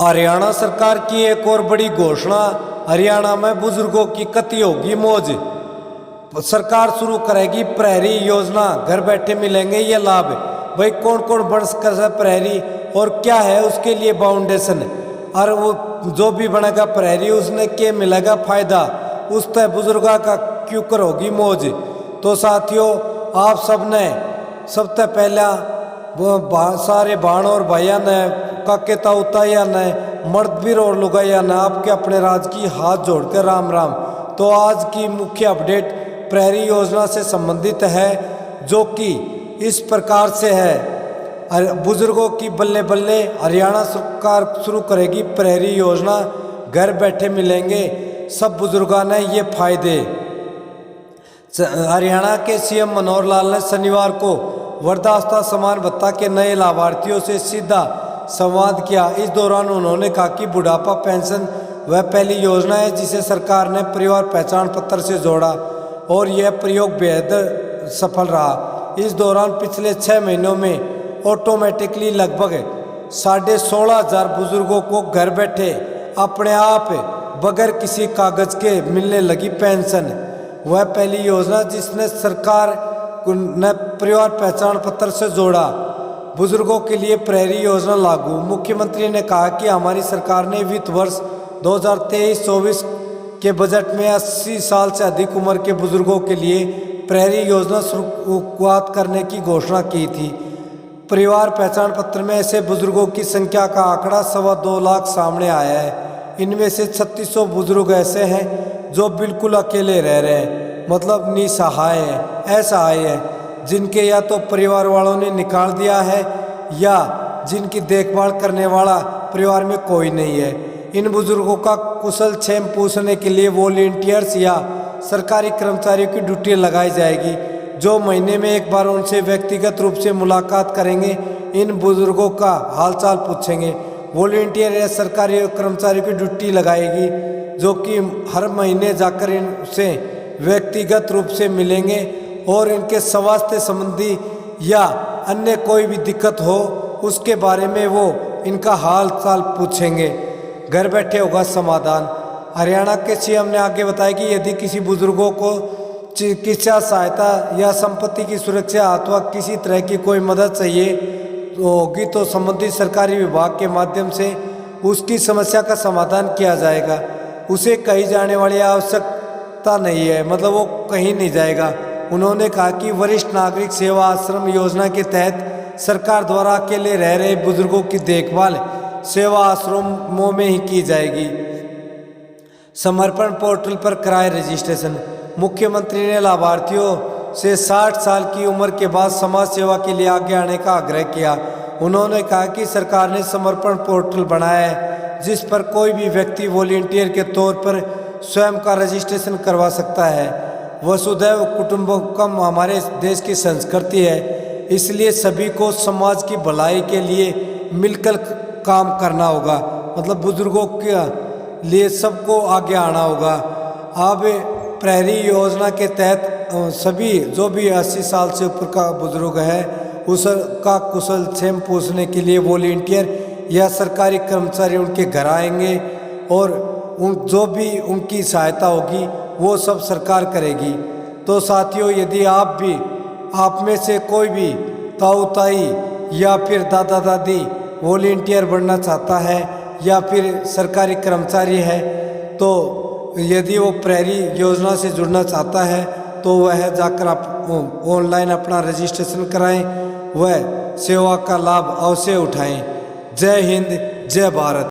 हरियाणा सरकार की एक और बड़ी घोषणा। हरियाणा में बुजुर्गों की कती होगी मौज। सरकार शुरू करेगी प्रहरी योजना, घर बैठे मिलेंगे ये लाभ। भाई कौन कौन बन सकता है प्रहरी और क्या है उसके लिए बाउंडेशन, और वो जो भी बनेगा प्रहरी उसने क्या मिलेगा फायदा, उस तय बुजुर्गा का क्यों कर होगी मौज। तो साथियों, आप सबने सबसे पहला सारे बाण और भाइया ने काके ताऊता या न मर्द भी और लुगा या न आपके अपने राज की हाथ जोड़कर राम राम। तो आज की मुख्य अपडेट प्रहरी योजना से संबंधित है, जो कि इस प्रकार से है। बुजुर्गों की बल्ले बल्ले, हरियाणा सरकार शुरू करेगी प्रहरी योजना, घर बैठे मिलेंगे सब बुजुर्गों ने ये फायदे। हरियाणा के सीएम मनोहर लाल ने शनिवार को वृद्धावस्था समान भत्ता के नए लाभार्थियों से सीधा संवाद किया। इस दौरान उन्होंने कहा कि बुढ़ापा पेंशन वह पहली योजना है जिसे सरकार ने परिवार पहचान पत्र से जोड़ा और यह प्रयोग बेहद सफल रहा। इस दौरान पिछले 6 महीनों में ऑटोमेटिकली लगभग 16,500 बुजुर्गों को घर बैठे अपने आप बगैर किसी कागज के मिलने लगी पेंशन। वह पहली योजना जिसने सरकार ने परिवार पहचान पत्र से जोड़ा। बुजुर्गों के लिए प्रहरी योजना लागू। मुख्यमंत्री ने कहा कि हमारी सरकार ने वित्त वर्ष 2023-24 के बजट में 80 साल से अधिक उम्र के बुजुर्गों के लिए प्रहरी योजना शुरुआत करने की घोषणा की थी। परिवार पहचान पत्र में ऐसे बुजुर्गों की संख्या का आंकड़ा 2.25 लाख सामने आया है। इनमें से 3600 बुजुर्ग ऐसे हैं जो बिल्कुल अकेले रह रहे हैं, मतलब निसहाय है, असहाय है, जिनके या तो परिवार वालों ने निकाल दिया है या जिनकी देखभाल करने वाला परिवार में कोई नहीं है। इन बुजुर्गों का कुशल क्षेम पूछने के लिए वॉलंटियर्स या सरकारी कर्मचारियों की ड्यूटी लगाई जाएगी, जो महीने में एक बार उनसे व्यक्तिगत रूप से मुलाकात करेंगे, इन बुजुर्गों का हालचाल पूछेंगे। वॉलंटियर या सरकारी कर्मचारियों की ड्यूटी लगाएगी जो कि हर महीने जाकर इनसे व्यक्तिगत रूप से मिलेंगे और इनके स्वास्थ्य संबंधी या अन्य कोई भी दिक्कत हो उसके बारे में वो इनका हाल चाल पूछेंगे। घर बैठे होगा समाधान। हरियाणा के सीएम ने आगे बताया कि यदि किसी बुजुर्गों को चिकित्सा सहायता या संपत्ति की सुरक्षा अथवा किसी तरह की कोई मदद चाहिए होगी तो संबंधित सरकारी विभाग के माध्यम से उसकी समस्या का समाधान किया जाएगा। उसे कही जाने वाली आवश्यकता नहीं है, मतलब वो कहीं नहीं जाएगा। उन्होंने कहा कि वरिष्ठ नागरिक सेवा आश्रम योजना के तहत सरकार द्वारा अकेले रह रहे बुजुर्गों की देखभाल सेवा आश्रमों में ही की जाएगी। समर्पण पोर्टल पर कराए रजिस्ट्रेशन। मुख्यमंत्री ने लाभार्थियों से 60 साल की उम्र के बाद समाज सेवा के लिए आगे आने का आग्रह किया। उन्होंने कहा कि सरकार ने समर्पण पोर्टल बनाया है जिस पर कोई भी व्यक्ति वॉलंटियर के तौर पर स्वयं का रजिस्ट्रेशन करवा सकता है। वसुधैव कुटुंबकम हमारे देश की संस्कृति है, इसलिए सभी को समाज की भलाई के लिए मिलकर काम करना होगा, मतलब बुजुर्गों के लिए सबको आगे आना होगा। अब प्रहरी योजना के तहत सभी जो भी 80 साल से ऊपर का बुजुर्ग है उसका कुशल क्षेम पूछने के लिए वॉलंटियर या सरकारी कर्मचारी उनके घर आएंगे और जो भी उनकी सहायता होगी वो सब सरकार करेगी। तो साथियों, यदि आप में से कोई भी ताऊ ताई या फिर दादा दादी वॉलंटियर बनना चाहता है या फिर सरकारी कर्मचारी है, तो यदि वो प्रहरी योजना से जुड़ना चाहता है तो वह जाकर आप ऑनलाइन अपना रजिस्ट्रेशन कराएं, वह सेवा का लाभ अवश्य उठाएं। जय हिंद, जय भारत।